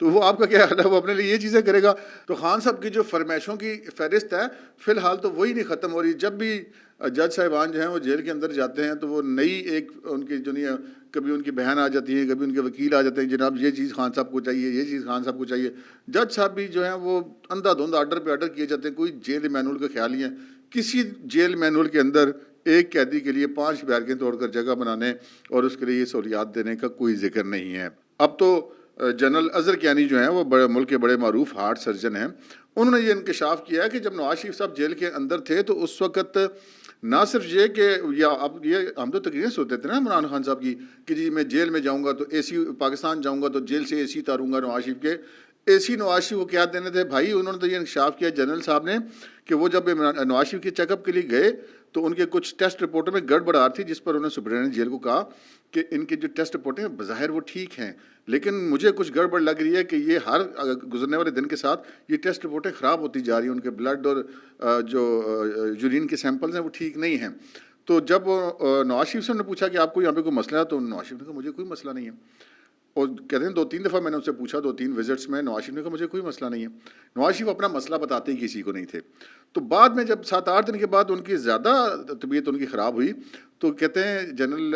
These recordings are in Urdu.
تو وہ آپ کا کیا حال ہے؟ وہ اپنے لیے یہ چیزیں کرے گا. تو خان صاحب کی جو فرمائشوں کی فہرست ہے فی الحال تو وہی نہیں ختم ہو رہی. جب بھی جج صاحبان جو ہیں وہ جیل کے اندر جاتے ہیں تو وہ نئی ایک ان کی جو نہیں، کبھی ان کی بہن آ جاتی ہے، کبھی ان کے وکیل آ جاتے ہیں، جناب یہ چیز خان صاحب کو چاہیے، یہ چیز خان صاحب کو چاہیے. جج صاحب بھی جو ہیں وہ اندھا دھند آرڈر پہ آرڈر کیے جاتے ہیں. کوئی جیل مینول کا خیال نہیں ہے. کسی جیل مینول کے اندر ایک قیدی کے لیے 5 بیرکیں توڑ کر جگہ بنانے اور اس کے لیے یہ سہولیات دینے کا کوئی ذکر نہیں ہے. اب تو جنرل اظہر کیانی جو ہیں وہ ملک کے بڑے معروف ہارٹ سرجن ہیں. انہوں نے یہ انکشاف کیا ہے کہ جب نواز شریف صاحب جیل کے اندر تھے تو اس وقت نہ صرف یہ کہ اب یہ ہم تو تقریریں سنتے تھے نا عمران خان صاحب کی کہ جی میں جیل میں جاؤں گا تو اے سی، پاکستان جاؤں گا تو جیل سے اے سی اتاروں گا نواز شریف کے. اے سی نواز شریف کو کیا دینے تھے بھائی؟ انہوں نے تو یہ انکشاف کیا جنرل صاحب نے کہ وہ جب نواز شریف کے چیک اپ کے لیے گئے تو ان کے کچھ ٹیسٹ رپورٹوں میں گڑبڑ آ رہی تھی، جس پر انہوں نے سپرنٹینڈنٹ جیل کو کہا کہ ان کے جو ٹیسٹ رپورٹیں ہیں بظاہر وہ ٹھیک ہیں، لیکن مجھے کچھ گڑبڑ لگ رہی ہے کہ یہ ہر گزرنے والے دن کے ساتھ یہ ٹیسٹ رپورٹیں خراب ہوتی جا رہی ہیں، ان کے بلڈ اور جو یورین کے سیمپلز ہیں وہ ٹھیک نہیں ہیں. تو جب نواز شریف سے نے پوچھا کہ آپ کو یہاں پہ کوئی مسئلہ ہے تو نواز شریف نے کہا مجھے کوئی مسئلہ نہیں ہے. اور کہتے ہیں 2-3 دفعہ میں نے ان سے پوچھا، 2-3 وزٹس میں، نواز شریف نے کہا مجھے کوئی مسئلہ نہیں ہے. نواز شریف اپنا مسئلہ بتاتے ہی کسی کو نہیں تھے. تو بعد میں جب 7-8 دن کے بعد ان کی زیادہ طبیعت ان کی خراب ہوئی تو کہتے ہیں جنرل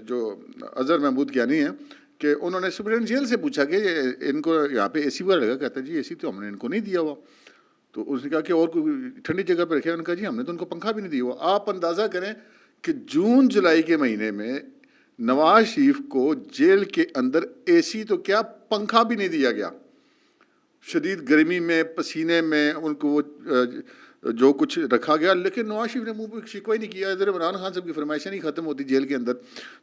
جو اظہر محمود کیانی ہیں کہ انہوں نے سپرنٹینڈنٹ جیل سے پوچھا کہ ان کو یہاں پہ اے سی وغیرہ لگا؟ کہتے ہیں جی اے سی تو ہم نے ان کو نہیں دیا ہوا. تو اس نے کہا کہ اور کوئی ٹھنڈی جگہ پہ رکھے؟ انہوں نے کہا جی ہم نے تو ان کو پنکھا بھی نہیں دیا ہوا. آپ اندازہ کریں کہ جون جولائی کے مہینے میں نواز شریف کو جیل کے اندر اے سی تو کیا پنکھا بھی نہیں دیا گیا. شدید گرمی میں، پسینے میں ان کو جو کچھ رکھا گیا، لیکن نواز شریف نے منہ پہ شکوہ ہی نہیں کیا. ادھر عمران خان صاحب کی فرمائشیں نہیں ختم ہوتی جیل کے اندر.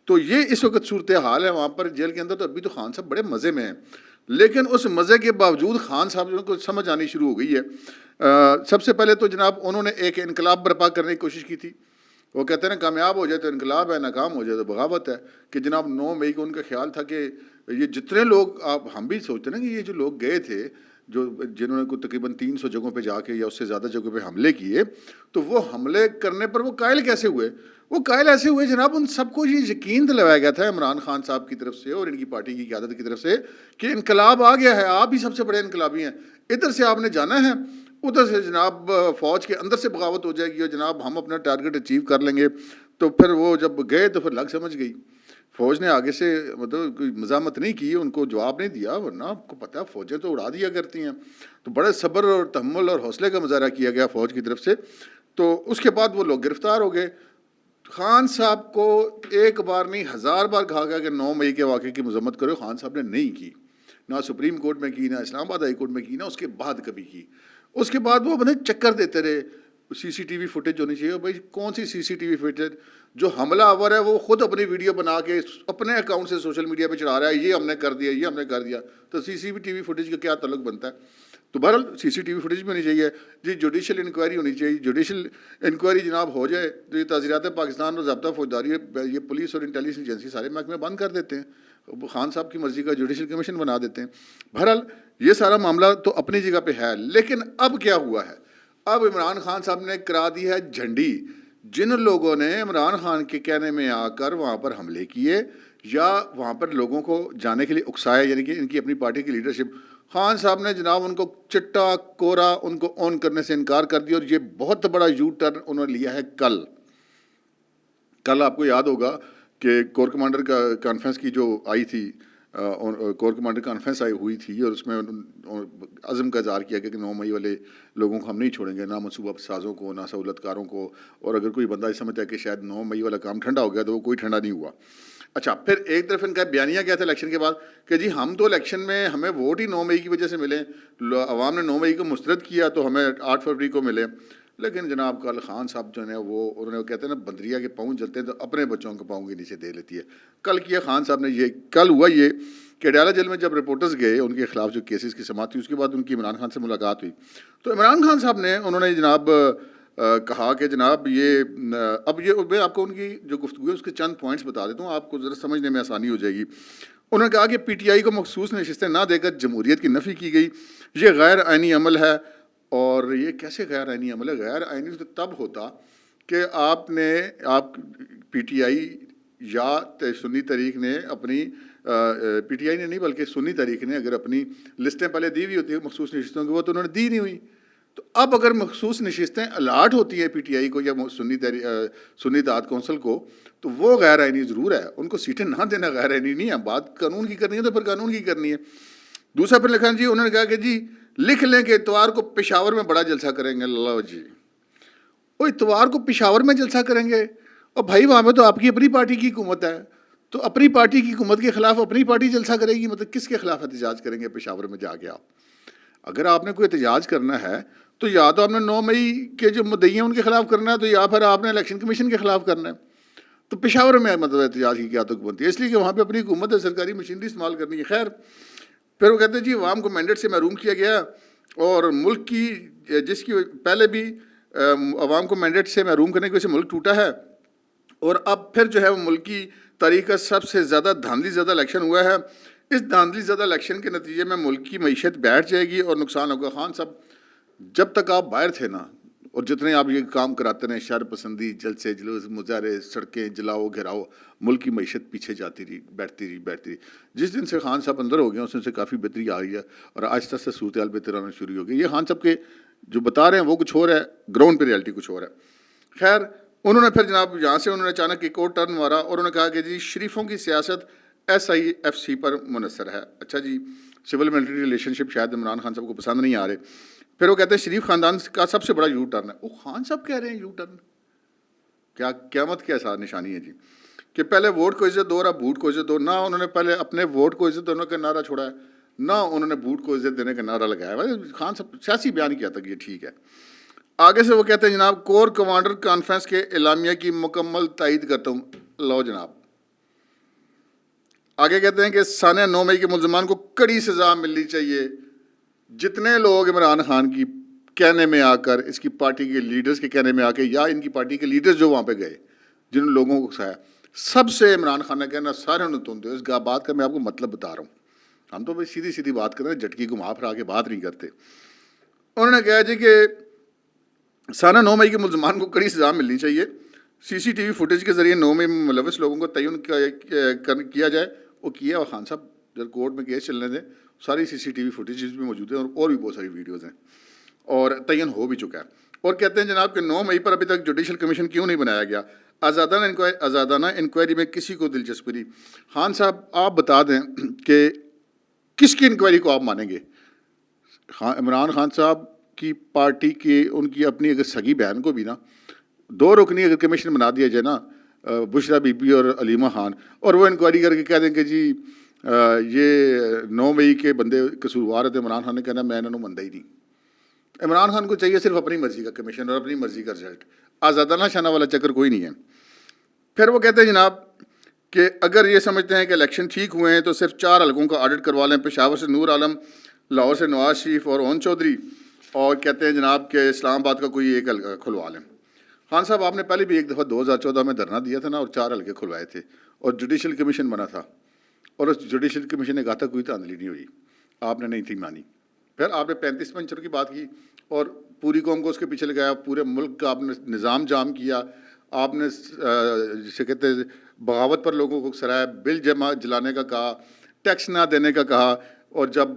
تو یہ اس وقت صورتحال ہے وہاں پر جیل کے اندر. تو ابھی تو خان صاحب بڑے مزے میں ہیں، لیکن اس مزے کے باوجود خان صاحب کو سمجھ آنی شروع ہو گئی ہے. سب سے پہلے تو جناب انہوں نے ایک انقلاب برپا کرنے کی کوشش کی تھی. وہ کہتے ہیں نا کامیاب ہو جائے تو انقلاب ہے، ناکام ہو جائے تو بغاوت ہے. کہ جناب 9 مئی کو ان کا خیال تھا کہ یہ جتنے لوگ، آپ ہم بھی سوچتے ہیں نا کہ یہ جو لوگ گئے تھے جنہوں نے کوئی تقریباً 300 جگہوں پہ جا کے یا اس سے زیادہ جگہوں پہ حملے کیے، تو وہ حملے کرنے پر وہ قائل کیسے ہوئے؟ وہ قائل ایسے ہوئے جناب ان سب کو یہ یقین دلوایا گیا تھا عمران خان صاحب کی طرف سے اور ان کی پارٹی کی قیادت کی طرف سے کہ انقلاب آ گیا ہے، آپ ہی سب سے بڑے انقلابی ہیں، ادھر سے آپ نے جانا ہے، ادھر سے جناب فوج کے اندر سے بغاوت ہو جائے گی اور جناب ہم اپنا ٹارگٹ اچیو کر لیں گے. تو پھر وہ جب گئے تو پھر لگ سمجھ گئی. فوج نے آگے سے مطلب کوئی مزاحمت نہیں کی، ان کو جواب نہیں دیا، ورنہ آپ کو پتہ ہے فوجیں تو اڑا دیا کرتی ہیں. تو بڑے صبر اور تحمل اور حوصلے کا مظاہرہ کیا گیا فوج کی طرف سے. تو اس کے بعد وہ لوگ گرفتار ہو گئے. خان صاحب کو ایک بار نہیں 1000 بار کہا گیا کہ 9 مئی کے واقعے کی مذمت کرو. خان صاحب نے نہیں کی، نہ سپریم کورٹ میں کی، نہ اسلام آباد ہائی کورٹ میں کی، نہ اس کے بعد کبھی کی. اس کے بعد وہ چکر دیتے رہے سی سی ٹی وی فوٹیج ہونی چاہیے. بھائی کون سی سی سی ٹی وی فوٹیج؟ جو حملہ آور ہے وہ خود اپنی ویڈیو بنا کے اپنے اکاؤنٹ سے سوشل میڈیا پہ چڑھا رہا ہے، یہ ہم نے کر دیا، یہ ہم نے کر دیا. تو سی سی ٹی وی فوٹیج کا کیا تعلق بنتا ہے؟ تو بہرحال سی سی ٹی وی فوٹیج بھی ہونی چاہیے جی. جوڈیشل انکوائری ہونی چاہیے. جوڈیشل انکوائری جناب ہو جائے تو یہ تعزیرات پاکستان اور ضابطہ فوجداری، یہ پولیس اور انٹیلیجنس ایجنسی سارے محکمے بند کر دیتے ہیں، خان صاحب کی مرضی کا جوڈیشل کمیشن بنا دیتے ہیں. بہرحال یہ سارا معاملہ تو اپنی جگہ پہ ہے، لیکن اب کیا ہوا ہے؟ اب عمران خان صاحب نے کرا دی ہے جھنڈی. جن لوگوں نے عمران خان کے کہنے میں آ کر وہاں پر حملے کیے یا وہاں پر لوگوں کو جانے کے لیے اکسایا، یعنی کہ ان کی اپنی پارٹی کی لیڈرشپ، خان صاحب نے جناب ان کو چٹا کورا ان کو آن کرنے سے انکار کر دیا. اور یہ بہت بڑا یو ٹرن انہوں نے لیا ہے. کل آپ کو یاد ہوگا کہ کور کمانڈر کا کانفرنس کی جو آئی تھی، کور کمانڈر کانفرنس ہوئی تھی، اور اس میں عزم کا اظہار کیا کہ 9 مئی والے لوگوں کو ہم نہیں چھوڑیں گے، نہ منصوبہ سازوں کو، نہ سہولت کاروں کو. اور اگر کوئی بندہ سمجھتا ہے کہ شاید 9 مئی والا کام ٹھنڈا ہو گیا تو وہ کوئی ٹھنڈا نہیں ہوا. اچھا، پھر ایک طرف ان کا بیانیہ کیا تھا الیکشن کے بعد کہ جی ہم تو الیکشن میں ہمیں ووٹ ہی 9 مئی کی وجہ سے ملے، عوام نے 9 مئی کو مسترد کیا تو ہمیں 8 فروری کو ملے. لیکن جناب کل خان صاحب جو ہے وہ انہوں نے کہتے ہیں نا بندریا کے پاؤں جلتے ہیں تو اپنے بچوں کے پاؤں کے نیچے دے لیتی ہے. کل کیا خان صاحب نے، یہ کل ہوا یہ کہ اڈیالہ جیل میں جب رپورٹرز گئے ان کے خلاف جو کیسز کی سماعت ہوئی، اس کے بعد ان کی عمران خان سے ملاقات ہوئی. تو عمران خان صاحب نے انہوں نے جناب کہا کہ جناب یہ اب یہ میں آپ کو ان کی جو گفتگو ہے اس کے چند پوائنٹس بتا دیتا ہوں، آپ کو ذرا سمجھنے میں آسانی ہو جائے گی. انہوں نے کہا کہ پی ٹی آئی کو مخصوص نشستیں نہ دے کر جمہوریت کی نفی کی گئی، یہ غیر آئینی عمل ہے. اور یہ کیسے غیر آئینی عمل ہے؟ غیر آئینی تو تب ہوتا کہ آپ پی ٹی آئی یا سنی تحریک نے اپنی پی ٹی آئی نے نہیں بلکہ سنی تحریک نے اگر اپنی لسٹیں پہلے دی ہوئی ہوتی ہیں مخصوص نشستوں کی، وہ تو انہوں نے دی نہیں ہوئی. تو اب اگر مخصوص نشستیں الاٹ ہوتی ہیں پی ٹی آئی کو یا سنی اتحاد کونسل کو، تو وہ غیر آئینی ضرور ہے. ان کو سیٹیں نہ دینا غیر آئینی نہیں ہے. بات قانون کی کرنی ہے تو پھر قانون کی کرنی ہے. دوسرا پھر لکھا جی انہوں نے کہا کہ جی لکھ لیں کہ اتوار کو پشاور میں بڑا جلسہ کریں گے. اللہ جی، وہ اتوار کو پشاور میں جلسہ کریں گے؟ اور بھائی وہاں پہ تو آپ کی اپنی پارٹی کی حکومت ہے، تو اپنی پارٹی کی حکومت کے خلاف اپنی پارٹی جلسہ کرے گی. مطلب کس کے خلاف احتجاج کریں گے پشاور میں جا کے آپ؟ اگر آپ نے کوئی احتجاج کرنا ہے تو یا تو آپ نے 9 مئی کے جو مدعی ہیں ان کے خلاف کرنا ہے، تو یا پھر آپ نے الیکشن کمیشن کے خلاف کرنا ہے. تو پشاور میں مطلب احتجاج کی کیا تک بنتی ہے؟ اس لیے کہ وہاں پہ اپنی حکومت ہے، سرکاری مشینری استعمال کرنی ہے. خیر، پھر وہ کہتے ہیں جی عوام کو مینڈیٹ سے محروم کیا گیا، اور ملک کی جس کی پہلے بھی عوام کو مینڈیٹ سے محروم کرنے کی وجہ سے ملک ٹوٹا ہے، اور اب پھر جو ہے وہ ملک کی تاریخ کا سب سے زیادہ دھاندلی زدہ الیکشن ہوا ہے. اس دھاندلی زدہ الیکشن کے نتیجے میں ملک کی معیشت بیٹھ جائے گی اور نقصان ہوگا. خان صاحب جب تک آپ باہر تھے نا، اور جتنے آپ یہ کام کراتے رہے، شہر پسندی، جلسے جلوس، مظاہرے، سڑکیں جلاؤ گھیراؤ، ملک کی معیشت پیچھے جاتی رہی، بیٹھتی رہی. جس دن سے خان صاحب اندر ہو گئے اس دن سے کافی بہتری آ گئی ہے، اور آہستہ آہستہ صورتحال بہتر آنا شروع ہو گئی. یہ خان صاحب کے جو بتا رہے ہیں وہ کچھ اور ہے، گراؤنڈ پہ ریالٹی کچھ اور ہے. خیر، انہوں نے پھر جناب یہاں سے انہوں نے اچانک ایک اور ٹرن مارا، اور انہوں نے کہا کہ جی شریفوں کی سیاست SIFC پر منحصر ہے. اچھا جی، سول ملٹری ریلیشن شپ شاید عمران خان صاحب کو پسند نہیں آ رہے. پھر وہ کہتے ہیں شریف خاندان کا سب سے بڑا یو ٹرن ہے. وہ خان صاحب کہہ رہے ہیں یو ٹرن، کیا قیامت کی ایسا نشانی ہے جی کہ پہلے ووٹ کو عزت دو اور اب بوٹ کو عزت دو. نہ انہوں نے پہلے اپنے ووٹ کو عزت دینے کا نعرہ چھوڑا ہے، نہ انہوں نے بوٹ کو عزت دینے کا نعرہ لگایا ہے. خان صاحب سیاسی بیان کیا تھا کہ یہ ٹھیک ہے. آگے سے وہ کہتے ہیں جناب کور کمانڈر کانفرنس کے اعلامیہ کی مکمل تائید کرتا ہوں. لو جناب، آگے کہتے ہیں کہ سانحہ 9 مئی کے ملزمان کو کڑی سزا ملنی چاہیے. جتنے لوگ عمران خان کی کہنے میں آ کر، اس کی پارٹی کے لیڈرز کے کہنے میں آ کے، یا ان کی پارٹی کے لیڈرز جو وہاں پہ گئے جن لوگوں کو سایا، سب سے عمران خان نے کہنا سارے انہوں تم دو. اس بات کا میں آپ کو مطلب بتا رہا ہوں. ہم تو بھائی سیدھی سیدھی بات کر رہے ہیں، جھٹکی گھما پھرا کے بات نہیں کرتے. انہوں نے کہا جی کہ سانحہ 9 مئی کے ملزمان کو کڑی سزا ملنی چاہیے. CCTV فوٹیج کے ذریعے 9 مئی میں ملوث لوگوں کو تعین کیا جائے. وہ کیا، اور خان صاحب جب کورٹ میں کیس چلنے دیں، ساری CCTV فوٹیجز بھی موجود ہیں، اور بھی بہت ساری ویڈیوز ہیں، اور تعین ہو بھی چکا ہے. اور کہتے ہیں جناب کہ 9 مئی پر ابھی تک جوڈیشل کمیشن کیوں نہیں بنایا گیا؟ آزادانہ انکوائری میں کسی کو دلچسپی نہیں. خان صاحب آپ بتا دیں کہ کس کی انکوائری کو آپ مانیں گے؟ عمران خان صاحب کی پارٹی کے، ان کی اپنی اگر سگی بہن کو بھی نا 2 رکنی اگر کمیشن بنا دیا جائے نا، بشرا بی بی اور علیمہ خان، اور وہ انکوائری کر کے کہہ دیں کہ جی یہ 9 مئی کے بندے قصوروار تھے، عمران خان نے کہنا میں انہوں نے مندا ہی نہیں. عمران خان کو چاہیے صرف اپنی مرضی کا کمیشن اور اپنی مرضی کا رزلٹ، آزادانہ شانہ والا چکر کوئی نہیں ہے. پھر وہ کہتے ہیں جناب کہ اگر یہ سمجھتے ہیں کہ الیکشن ٹھیک ہوئے ہیں تو صرف 4 حلقوں کا آڈٹ کروا لیں. پشاور سے نور عالم، لاہور سے نواز شریف اور اون چودھری، اور کہتے ہیں جناب کہ اسلام آباد کا کوئی ایک حلقہ کھلوا لیں. خان صاحب آپ نے پہلے بھی ایک دفعہ 2014 میں دھرنا دیا تھا نا، اور 4 حلقے کھلوائے تھے، اور جوڈیشل کمیشن بنا تھا، اور اس جوڈیشل کمیشن نے کہا تھا کوئی دھاندلی نہیں ہوئی، آپ نے نہیں تھی مانی. پھر آپ نے 35 پنچر کی بات کی اور پوری قوم کو اس کے پیچھے لگایا، پورے ملک کا آپ نے نظام جام کیا. آپ نے جسے کہتے ہیں بغاوت پر لوگوں کو سرایا، بل جلانے کا کہا، ٹیکس نہ دینے کا کہا. اور جب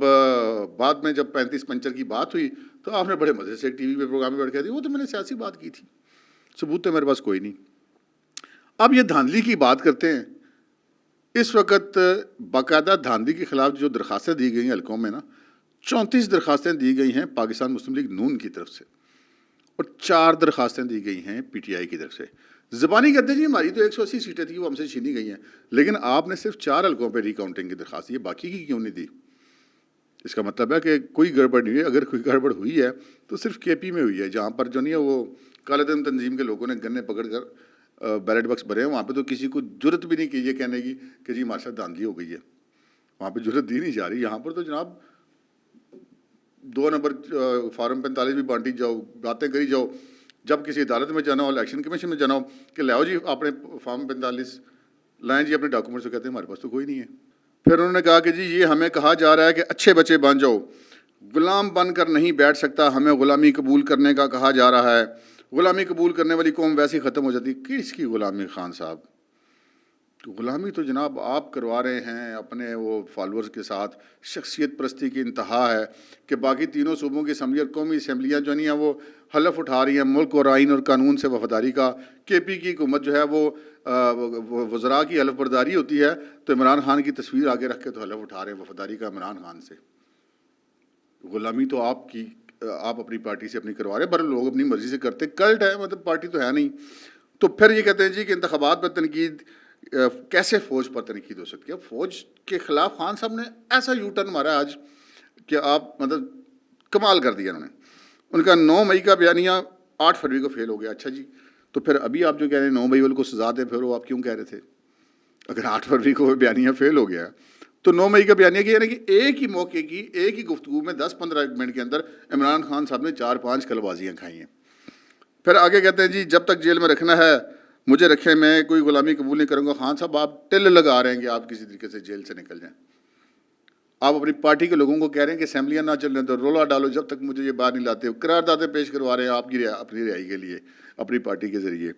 بعد میں جب 35 پنچر کی بات ہوئی تو آپ نے بڑے مزے سے ٹی وی پہ پروگرام میں بیٹھ کے دی وہ تو میں نے سیاسی بات کی تھی، ثبوت تو میرے پاس کوئی نہیں. اب یہ دھاندلی کی بات کرتے ہیں. اس وقت باقاعدہ دھاندلی کے خلاف جو درخواستیں دی گئی ہیں حلقوں میں نا، 34 درخواستیں دی گئی ہیں پاکستان مسلم لیگ نون کی طرف سے، اور 4 درخواستیں دی گئی ہیں PTI کی طرف سے. زبانی کہتے ہیں جی ہماری تو 180 سیٹیں تھیں وہ ہم سے چھینی گئی ہیں، لیکن آپ نے صرف 4 حلقوں پہ ریکاؤنٹنگ کی درخواست دی ہے، باقی کی کیوں نہیں دی؟ اس کا مطلب ہے کہ کوئی گڑبڑ نہیں ہے. اگر کوئی گڑبڑ ہوئی ہے تو صرف KP میں ہوئی ہے، جہاں پر جو نہیں ہے وہ کالے دن تنظیم کے لوگوں نے گنے پکڑ کر بیلٹ باکس بھرے ہیں، وہاں پہ تو کسی کو جرت بھی نہیں کی یہ کہنے کی کہ جی ہمارے ساتھ دھاندلی ہو گئی ہے. وہاں پہ جرت دی نہیں جا رہی. یہاں پر تو جناب 2 نمبر فارم 45 بھی بانٹی جاؤ، باتیں کری جاؤ. جب کسی عدالت میں جانا ہو، الیکشن کمیشن میں جانا ہو کہ لاؤ جی اپنے فارم 45 لائیں جی اپنے ڈاکومنٹس، کہتے ہیں ہمارے پاس تو کوئی نہیں ہے. پھر انہوں نے کہا کہ جی یہ ہمیں کہا جا رہا ہے کہ اچھے بچے بن جاؤ، غلام بن کر نہیں بیٹھ سکتا، ہمیں غلامی قبول کرنے کا کہا جا رہا ہے. غلامی قبول کرنے والی قوم ویسے ہی ختم ہو جاتی. کس کی غلامی خان صاحب؟ غلامی تو جناب آپ کروا رہے ہیں اپنے وہ فالورز کے ساتھ. شخصیت پرستی کی انتہا ہے کہ باقی تینوں صوبوں کی اسمبلی اور قومی اسمبلیاں جو نہیں ہیں وہ حلف اٹھا رہی ہیں ملک اور آئین اور قانون سے وفاداری کا. کے پی کی حکومت جو ہے وہ وزراء کی حلف برداری ہوتی ہے تو عمران خان کی تصویر آگے رکھ کے تو حلف اٹھا رہے ہیں وفاداری کا عمران خان سے. غلامی تو آپ اپنی پارٹی سے اپنی کروا رہے ہیں، پر لوگ اپنی مرضی سے کرتے. کلٹ ہے، مطلب پارٹی تو ہے نہیں. تو پھر یہ کہتے ہیں جی کہ انتخابات پر تنقید، کیسے فوج پر تنقید ہو سکتی ہے؟ فوج کے خلاف خان صاحب نے ایسا یو ٹرن مارا آج کہ آپ مطلب کمال کر دیا انہوں نے. ان کا 9 مئی کا بیانیہ 8 فروری کو فیل ہو گیا. اچھا جی، تو پھر ابھی آپ جو کہہ رہے ہیں 9 مئی والے کو سزا دیں، پھر وہ آپ کیوں کہہ رہے تھے؟ اگر 8 فروری کو بیانیہ فیل ہو گیا تو 9 مئی کا بیانیہ کیا، یعنی کہ ایک ہی موقع کی ایک ہی گفتگو میں 10-15 منٹ کے اندر عمران خان صاحب نے 4-5 کل بازیاں کھائی ہیں. پھر آگے کہتے ہیں جی جب تک جیل میں رکھنا ہے مجھے رکھیں، میں کوئی غلامی قبول نہیں کروں گا. خان صاحب آپ ٹل لگا رہے ہیں کہ آپ کسی طریقے سے جیل سے نکل جائیں. آپ اپنی پارٹی کے لوگوں کو کہہ رہے ہیں کہ اسمبلیاں نہ چلنے دو، رولا ڈالو جب تک مجھے یہ باہر نہیں لاتے. قراردادیں پیش کروا رہے ہیں آپ کی اپنی رہائی کے لیے اپنی پارٹی کے ذریعے.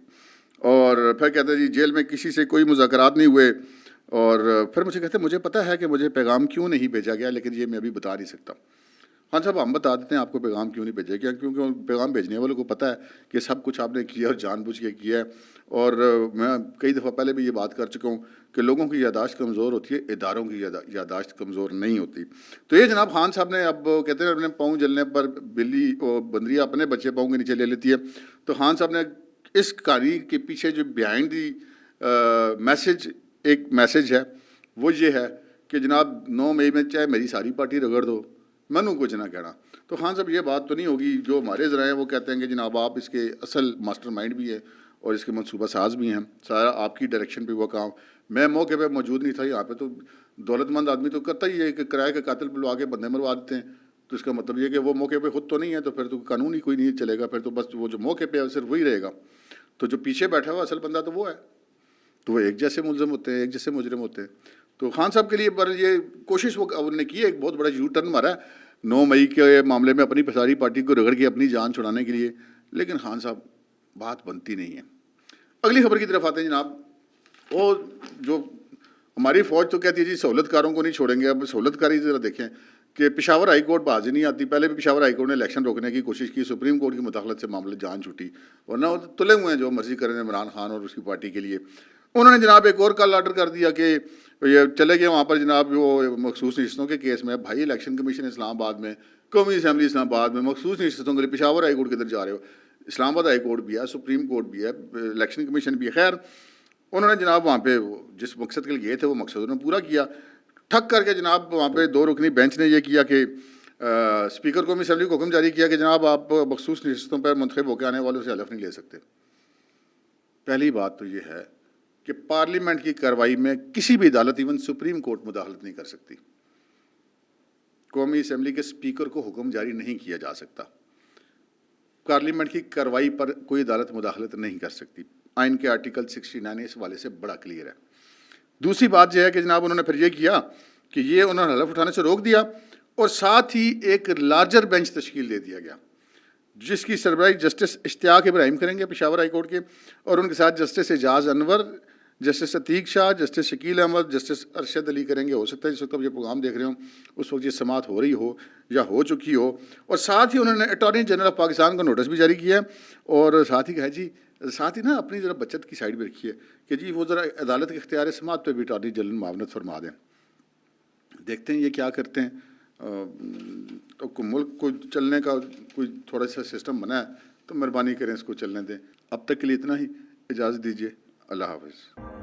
اور پھر کہتے ہیں جی جیل میں کسی سے کوئی مذاکرات نہیں ہوئے. اور پھر مجھے کہتے ہیں مجھے پتہ ہے کہ مجھے پیغام کیوں نہیں بھیجا گیا، لیکن یہ میں ابھی بتا نہیں سکتا. خان صاحب ہم بتا دیتے ہیں آپ کو پیغام کیوں نہیں بھیجا گیا، کیونکہ پیغام بھیجنے والوں کو پتہ ہے کہ سب کچھ آپ نے کیا اور جان بوجھ کے کیا ہے. اور میں کئی دفعہ پہلے بھی یہ بات کر چکا ہوں کہ لوگوں کی یادداشت کمزور ہوتی ہے، اداروں کی یادداشت کمزور نہیں ہوتی. تو یہ جناب خان صاحب نے اب کہتے ہیں اپنے پاؤں جلنے پر بلی اور بندری اپنے بچے پاؤں کے نیچے لے لیتی ہے. تو خان صاحب نے اس کہانی کے پیچھے جو بیہائنڈ دی میسج ایک میسج ہے وہ یہ ہے کہ جناب 9 مئی میں چاہے میری ساری پارٹی رگڑ دو، منو کچھ نہ کہنا. تو خان صاحب یہ بات تو نہیں ہوگی. جو ہمارے ذرائع ہیں وہ کہتے ہیں کہ جناب آپ اس کے اصل ماسٹر مائنڈ بھی ہے اور اس کے منصوبہ ساز بھی ہیں، سارا آپ کی ڈائریکشن پہ وہ کام. میں موقع پہ موجود نہیں تھا یہاں پہ. تو دولت مند آدمی تو کرتا ہی ہے کہ کرائے کے قاتل بلوا کے بندے مروا دیتے ہیں. تو اس کا مطلب یہ کہ وہ موقع پہ خود تو نہیں ہے، تو پھر تو قانون ہی کوئی نہیں چلے گا. پھر تو بس وہ جو موقع پہ ہے صرف وہی رہے گا. تو جو پیچھے بیٹھا ہوا اصل بندہ تو وہ ہے. تو وہ ایک جیسے ملزم ہوتے ہیں، ایک جیسے مجرم ہوتے ہیں. تو خان صاحب کے لیے پر یہ کوشش وہ انہوں نے کی ہے، ایک بہت بڑا یو ٹرن مارا ہے 9 مئی کے معاملے میں اپنی ساری پارٹی کو رگڑ کے اپنی جان چھڑانے کے لیے. لیکن خان صاحب بات بنتی نہیں ہے. اگلی خبر کی طرف آتے ہیں جناب. وہ جو ہماری فوج تو کہتی ہے جی سہولت کاروں کو نہیں چھوڑیں گے. اب سہولت کاری ذرا دیکھیں کہ پشاور ہائی کورٹ بازی نہیں آتی. پہلے بھی پشاور ہائی کورٹ نے الیکشن روکنے کی کوشش کی، سپریم کورٹ کی مداخلت سے معاملے جان چھوٹی، ورنہ وہ تلے ہوئے ہیں جو مرضی کریں عمران خان اور اس کی پارٹی کے لیے. انہوں نے جناب ایک اور کل آرڈر کر دیا کہ یہ چلے گئے وہاں پر جناب وہ مخصوص نشستوں کے کیس میں. بھائی الیکشن کمیشن اسلام آباد میں، قومی اسمبلی اسلام آباد میں مخصوص نشستوں کے لیے پشاور ہائی کورٹ کدھر جا رہے ہو؟ اسلام آباد ہائی کورٹ بھی ہے، سپریم کورٹ بھی ہے، الیکشن کمیشن بھی ہے. خیر انہوں نے جناب وہاں پہ جس مقصد کے لیے گئے تھے وہ مقصد انہوں نے پورا کیا. ٹھک کر کے جناب وہاں پہ 2 رکنی بینچ نے یہ کیا کہ اسپیکر قومی اسمبلی کو حکم جاری کیا کہ جناب آپ مخصوص نشستوں پر منتخب ہو کے آنے والوں سے حلف نہیں لے سکتے. پہلی بات تو یہ ہے کہ پارلیمنٹ کی کارروائی میں کسی بھی عدالت ایون سپریم کورٹ مداخلت نہیں کر سکتی. قومی اسمبلی کے اسپیکر کو حکم جاری نہیں کیا جا سکتا. پارلیمنٹ کی کارروائی پر کوئی عدالت مداخلت نہیں کر سکتی. آئین کے آرٹیکل 69 اس والے سے بڑا کلیئر ہے. دوسری بات یہ ہے کہ جناب انہوں نے پھر یہ کیا کہ یہ انہوں نے حلف اٹھانے سے روک دیا اور ساتھ ہی ایک لارجر بینچ تشکیل دے دیا گیا جس کی سربراہی جسٹس اشتیاق ابراہیم کریں گے پشاور ہائی کورٹ کے، اور ان کے ساتھ جسٹس اعجاز انور، جسٹس عتیق شاہ، جسٹس شکیل احمد، جسٹس ارشد علی کریں گے. ہو سکتا ہے جس وقت یہ پروگرام دیکھ رہے ہوں اس وقت یہ سماعت ہو رہی ہو یا ہو چکی ہو. اور ساتھ ہی انہوں نے اٹارنی جنرل آف پاکستان کو نوٹس بھی جاری کیا ہے اور ساتھ ہی کہا جی ساتھ ہی نا اپنی ذرا بچت کی سائڈ پہ رکھیے کہ جی وہ ذرا عدالت کے اختیار سماعت پہ بھی اٹارنی جنرل معاونت فرما دیں. دیکھتے ہیں یہ کیا کرتے ہیں. تو ملک کو چلنے کا کوئی تھوڑا سا سسٹم بنا ہے تو مہربانی کریں اس کو چلنے دیں. اب تک کے لیے اتنا ہی. اجازت دیجیے. اللہ حافظ.